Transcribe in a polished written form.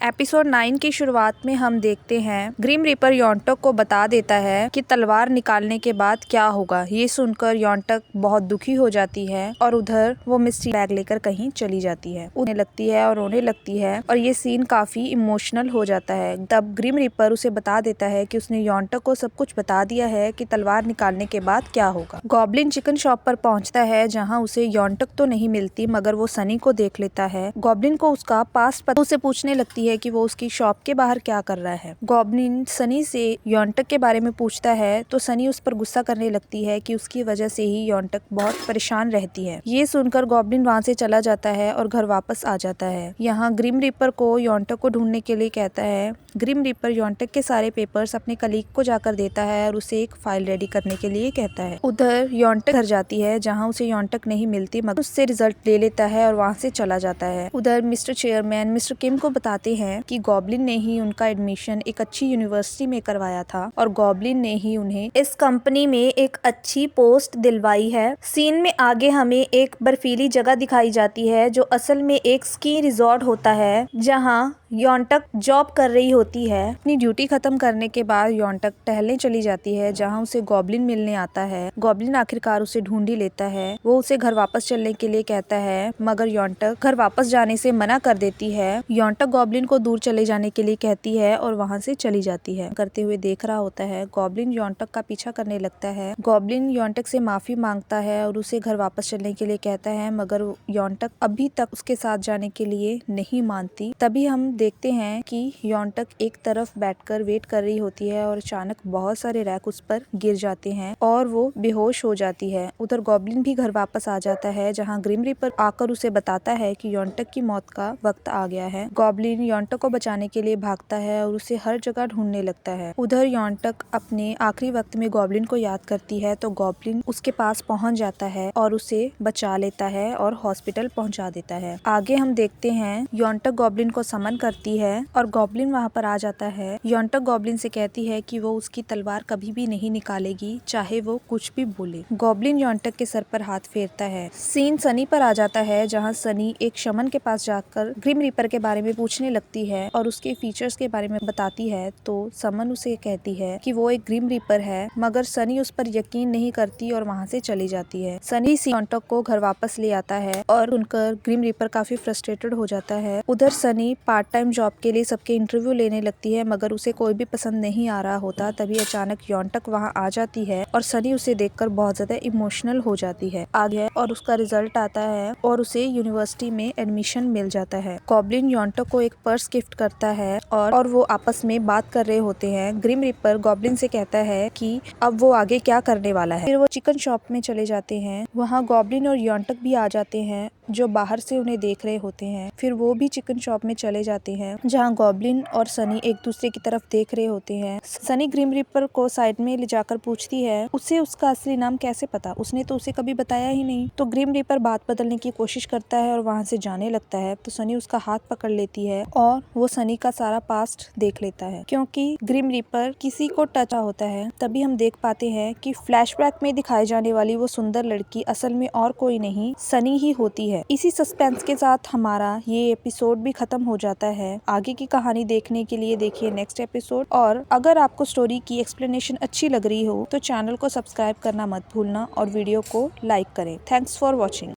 Episode 9 की शुरुआत में हम देखते हैं ग्रिम रीपर योंटक को बता देता है कि तलवार निकालने के बाद क्या होगा। ये सुनकर योंटक बहुत दुखी हो जाती है और उधर वो मिस्टी बैग लेकर कहीं चली जाती है। उन्हें लगती है और रोने लगती है और ये सीन काफी इमोशनल हो जाता है। तब ग्रिम रीपर उसे बता देता है कि उसने योंटक को सब कुछ बता दिया है कि तलवार निकालने के बाद क्या होगा। गॉब्लिन चिकन शॉप पर पहुंचता है जहां उसे योंटक तो नहीं मिलती मगर वो सनी को देख लेता है। गॉब्लिन को उसका पास्ट पता उसे पूछने लगती है कि वो उसकी शॉप के बाहर क्या कर रहा है। गॉब्लिन सनी से योंटक के बारे में पूछता है तो सनी उस पर गुस्सा करने लगती है कि उसकी वजह से ही योंटक बहुत परेशान रहती है। ये सुनकर गॉब्लिन वहाँ से चला जाता है और घर वापस आ जाता है। यहाँ ग्रिम रीपर को योंटक को ढूंढने के लिए कहता है। ग्रिम रीपर योंटक के सारे पेपर्स अपने कलीग को जाकर देता है और उसे एक फाइल रेडी करने के लिए कहता है। उधर योंटक घर जाती है जहाँ उसे योंटक नहीं मिलती मगर उससे रिजल्ट ले लेता है और वहाँ से चला जाता है। उधर मिस्टर चेयरमैन मिस्टर किम को बताते हैं कि गॉब्लिन ने ही उनका एडमिशन एक अच्छी यूनिवर्सिटी में करवाया था और गॉब्लिन ने ही उन्हें इस कंपनी में एक अच्छी पोस्ट दिलवाई है। सीन में आगे हमें एक बर्फीली जगह दिखाई जाती है जो असल में एक स्की रिजॉर्ट होता है जहाँ योंटक जॉब कर रही होती है। अपनी ड्यूटी खत्म करने के बाद योंटक टहलने चली जाती है जहाँ उसे गॉब्लिन मिलने आता है। गॉब्लिन आखिरकार उसे ढूंढ ही लेता है। वो उसे घर वापस चलने के लिए कहता है मगर योंटक घर वापस जाने से मना कर देती है। योंटक गॉब्लिन को दूर चले जाने के लिए कहती है और वहाँ से चली जाती है। करते हुए देख रहा होता है गॉब्लिन योंटक का पीछा करने लगता है। गॉब्लिन योंटक से माफी मांगता है और उसे घर वापस चलने के लिए कहता है मगर योंटक अभी तक उसके साथ जाने के लिए नहीं मानती। तभी हम देखते हैं कि योंटक एक तरफ बैठकर वेट कर रही होती है और अचानक बहुत सारे रैक उस पर गिर जाते हैं और वो बेहोश हो जाती है। उधर गॉब्लिन भी घर वापस आ जाता है जहाँ ग्रिम रीपर आकर उसे बताता है कि योंटक की मौत का वक्त आ गया है। गॉब्लिन योंटक को बचाने के लिए भागता है और उसे हर जगह ढूंढने लगता है। उधर योंटक अपने आखिरी वक्त में गॉब्लिन को याद करती है तो गॉब्लिन उसके पास पहुंच जाता है और उसे बचा लेता है और हॉस्पिटल पहुंचा देता है। आगे हम देखते हैं योंटक गॉब्लिन को समन करती है और गॉब्लिन वहां पर आ जाता है। योंटक गॉब्लिन से कहती है कि वो उसकी तलवार कभी भी नहीं निकालेगी चाहे वो कुछ भी बोले। गॉब्लिन योंटक के सर पर हाथ फेरता है। सीन सनी पर आ जाता है जहां सनी एक शमन के पास जाकर ग्रिम रीपर के बारे में पूछने लगती है और उसके फीचर्स के बारे में बताती है तो समन उसे कहती है कि वो एक ग्रिम रीपर है मगर सनी उस पर यकीन नहीं करती और वहां से चली जाती है। सनी योंटक को घर वापस ले आता है और सुनकर ग्रिम रीपर काफी फ्रस्ट्रेटेड हो जाता है। उधर सनी पार्ट टाइम जॉब के लिए सबके इंटरव्यू लेने लगती है मगर उसे कोई भी पसंद नहीं आ रहा होता। तभी अचानक योंटक वहां आ जाती है और सनी उसे देखकर बहुत ज्यादा इमोशनल हो जाती है आगे और उसका रिजल्ट आता है और उसे यूनिवर्सिटी में एडमिशन मिल जाता है। गॉब्लिन योंटक को एक पर्स गिफ्ट करता है और वो आपस में बात कर रहे होते हैं। ग्रिम रीपर गॉब्लिन से कहता है कि अब वो आगे क्या करने वाला है। फिर वो चिकन शॉप में चले जाते हैं। वहाँ गॉब्लिन और योंटक भी आ जाते हैं जो बाहर से उन्हें देख रहे होते हैं। फिर वो भी चिकन शॉप में चले जाते हैं जहाँ गॉब्लिन और सनी एक दूसरे की तरफ देख रहे होते हैं। सनी ग्रिम रीपर को साइड में ले जाकर पूछती है उसे उसका असली नाम कैसे पता, उसने तो उसे कभी बताया ही नहीं। तो ग्रिम रीपर बात बदलने की कोशिश करता है और वहाँ से जाने लगता है तो सनी उसका हाथ पकड़ लेती है और वो सनी का सारा पास्ट देख लेता है। क्योंकि ग्रिम रीपर किसी को टच होता है तभी हम देख पाते हैं कि फ्लैशबैक में दिखाई जाने वाली वो सुंदर लड़की असल में और कोई नहीं सनी ही होती है। इसी सस्पेंस के साथ हमारा ये एपिसोड भी खत्म हो जाता है। आगे की कहानी देखने के लिए देखिए नेक्स्ट एपिसोड और अगर आपको स्टोरी की एक्सप्लेनेशन अच्छी लग रही हो तो चैनल को सब्सक्राइब करना मत भूलना और वीडियो को लाइक करें। Thanks for watching.